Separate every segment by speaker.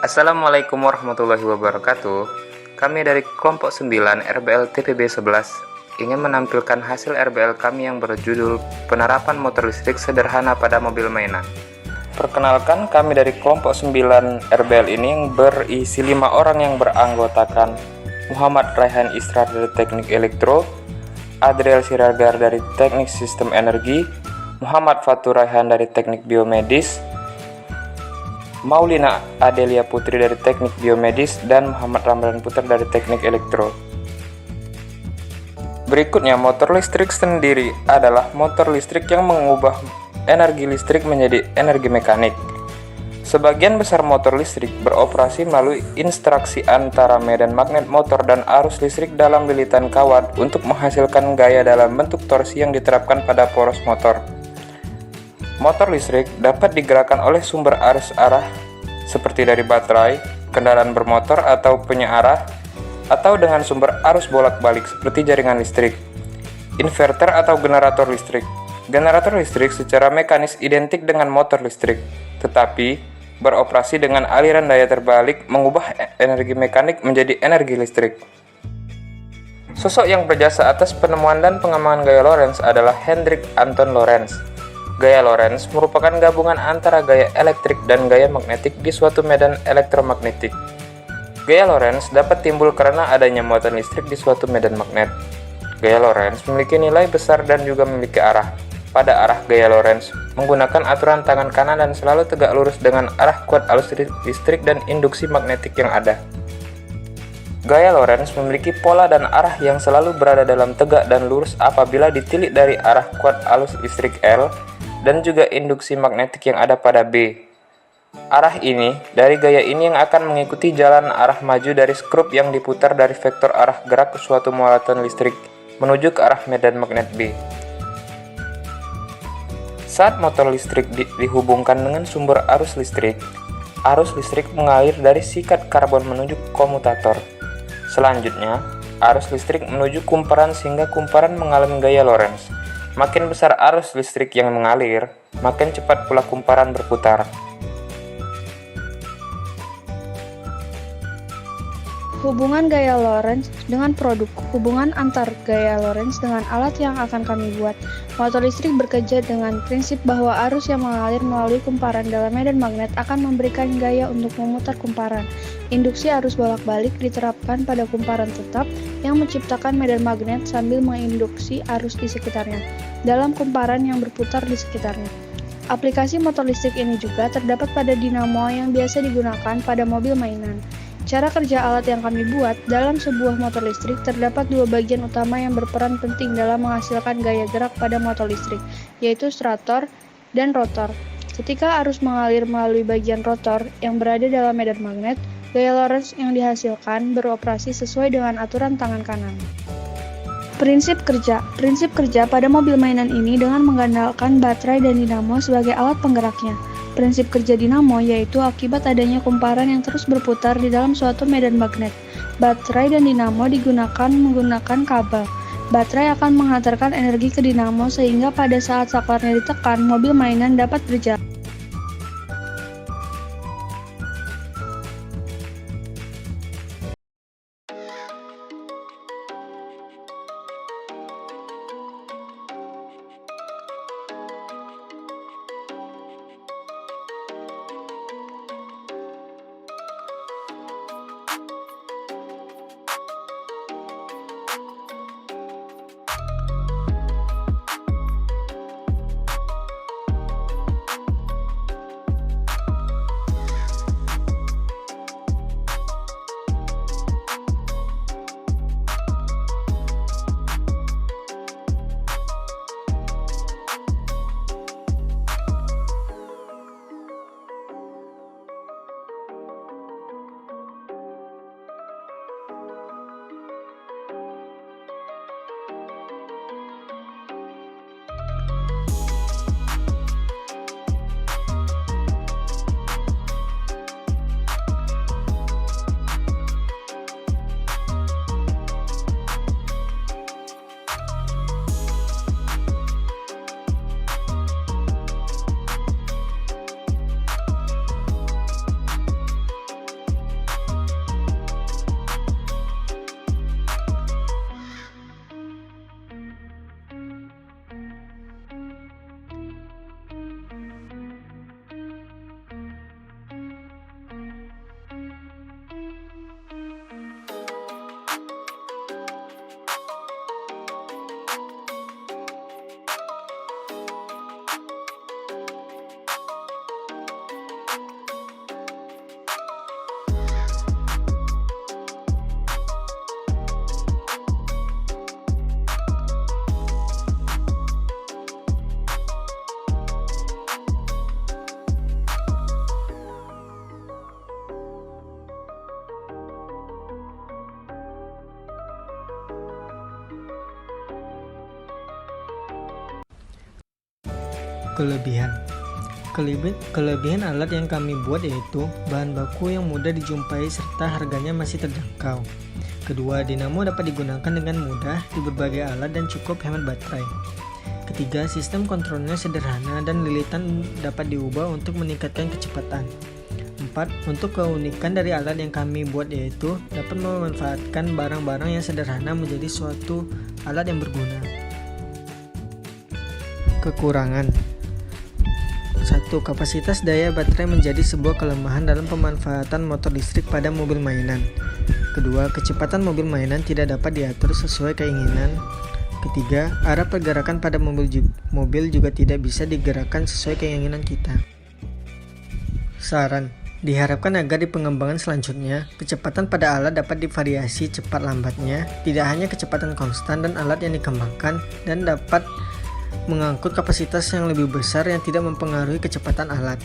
Speaker 1: Assalamualaikum warahmatullahi wabarakatuh. Kami dari kelompok 9 RBL TPB 11 ingin menampilkan hasil RBL kami yang berjudul Penerapan Motor Listrik Sederhana pada Mobil Mainan. Perkenalkan, kami dari kelompok 9 RBL ini yang berisi 5 orang yang beranggotakan Muhammad Raihan Israr dari Teknik Elektro, Adriel Siragar dari Teknik Sistem Energi, Muhammad Fatur Raihan dari Teknik Biomedis, Maulina Adelia Putri dari Teknik Biomedis, dan Muhammad Ramdan Putra dari Teknik Elektro. Berikutnya, motor listrik sendiri adalah motor listrik yang mengubah energi listrik menjadi energi mekanik. Sebagian besar motor listrik beroperasi melalui interaksi antara medan magnet motor dan arus listrik dalam lilitan kawat untuk menghasilkan gaya dalam bentuk torsi yang diterapkan pada poros motor. Motor listrik dapat digerakkan oleh sumber arus arah seperti dari baterai, kendaraan bermotor atau penyearah, atau dengan sumber arus bolak-balik seperti jaringan listrik, inverter atau generator listrik. Generator listrik secara mekanis identik dengan motor listrik, tetapi beroperasi dengan aliran daya terbalik mengubah energi mekanik menjadi energi listrik. Sosok yang berjasa atas penemuan dan pengembangan gaya Lorentz adalah Hendrik Anton Lorentz. Gaya Lorentz merupakan gabungan antara gaya elektrik dan gaya magnetik di suatu medan elektromagnetik. Gaya Lorentz dapat timbul karena adanya muatan listrik di suatu medan magnet. Gaya Lorentz memiliki nilai besar dan juga memiliki arah. Pada arah gaya Lorentz menggunakan aturan tangan kanan dan selalu tegak lurus dengan arah kuat arus listrik dan induksi magnetik yang ada. Gaya Lorentz memiliki pola dan arah yang selalu berada dalam tegak dan lurus apabila ditilik dari arah kuat arus listrik L dan juga induksi magnetik yang ada pada B. Arah ini dari gaya ini yang akan mengikuti jalan arah maju dari skrup yang diputar dari vektor arah gerak ke suatu muatan listrik menuju ke arah medan magnet B. Saat motor listrik dihubungkan dengan sumber arus listrik mengalir dari sikat karbon menuju komutator. Selanjutnya, arus listrik menuju kumparan sehingga kumparan mengalami gaya Lorentz. Makin besar arus listrik yang mengalir, makin cepat pula kumparan berputar.
Speaker 2: Hubungan gaya Lorentz dengan produk. Hubungan antar gaya Lorentz dengan alat yang akan kami buat. Motor listrik bekerja dengan prinsip bahwa arus yang mengalir melalui kumparan dalam medan magnet akan memberikan gaya untuk memutar kumparan. Induksi arus bolak-balik diterapkan pada kumparan tetap yang menciptakan medan magnet sambil menginduksi arus di sekitarnya, dalam kumparan yang berputar di sekitarnya. Aplikasi motor listrik ini juga terdapat pada dinamo yang biasa digunakan pada mobil mainan. Cara kerja alat yang kami buat, dalam sebuah motor listrik terdapat dua bagian utama yang berperan penting dalam menghasilkan gaya gerak pada motor listrik, yaitu stator dan rotor. Ketika arus mengalir melalui bagian rotor yang berada dalam medan magnet, gaya Lorentz yang dihasilkan beroperasi sesuai dengan aturan tangan kanan. Prinsip kerja pada mobil mainan ini dengan mengandalkan baterai dan dinamo sebagai alat penggeraknya. Prinsip kerja dinamo yaitu akibat adanya kumparan yang terus berputar di dalam suatu medan magnet. Baterai dan dinamo digunakan menggunakan kabel. Baterai akan menghantarkan energi ke dinamo sehingga pada saat saklarnya ditekan, mobil mainan dapat berjalan.
Speaker 3: Kelebihan alat yang kami buat yaitu bahan baku yang mudah dijumpai serta harganya masih terjangkau. Kedua, dinamo dapat digunakan dengan mudah di berbagai alat dan cukup hemat baterai. Ketiga, sistem kontrolnya sederhana dan lilitan dapat diubah untuk meningkatkan kecepatan. 4. Untuk keunikan dari alat yang kami buat yaitu dapat memanfaatkan barang-barang yang sederhana menjadi suatu alat yang berguna. Kekurangan 1. Kapasitas daya baterai menjadi sebuah kelemahan dalam pemanfaatan motor listrik pada mobil mainan. Kedua, kecepatan mobil mainan tidak dapat diatur sesuai keinginan. Ketiga, arah pergerakan pada mobil juga tidak bisa digerakkan sesuai keinginan kita. Saran: diharapkan agar di pengembangan selanjutnya, kecepatan pada alat dapat divariasi cepat lambatnya, tidak hanya kecepatan konstan dan alat yang dikembangkan, dan dapat mengangkut kapasitas yang lebih besar yang tidak mempengaruhi kecepatan alat.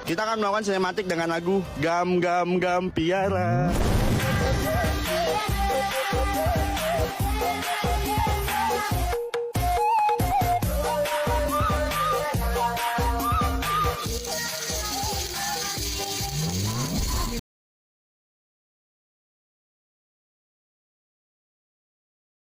Speaker 4: Kita akan melakukan sinematik dengan lagu Gam Gam Gam Piara.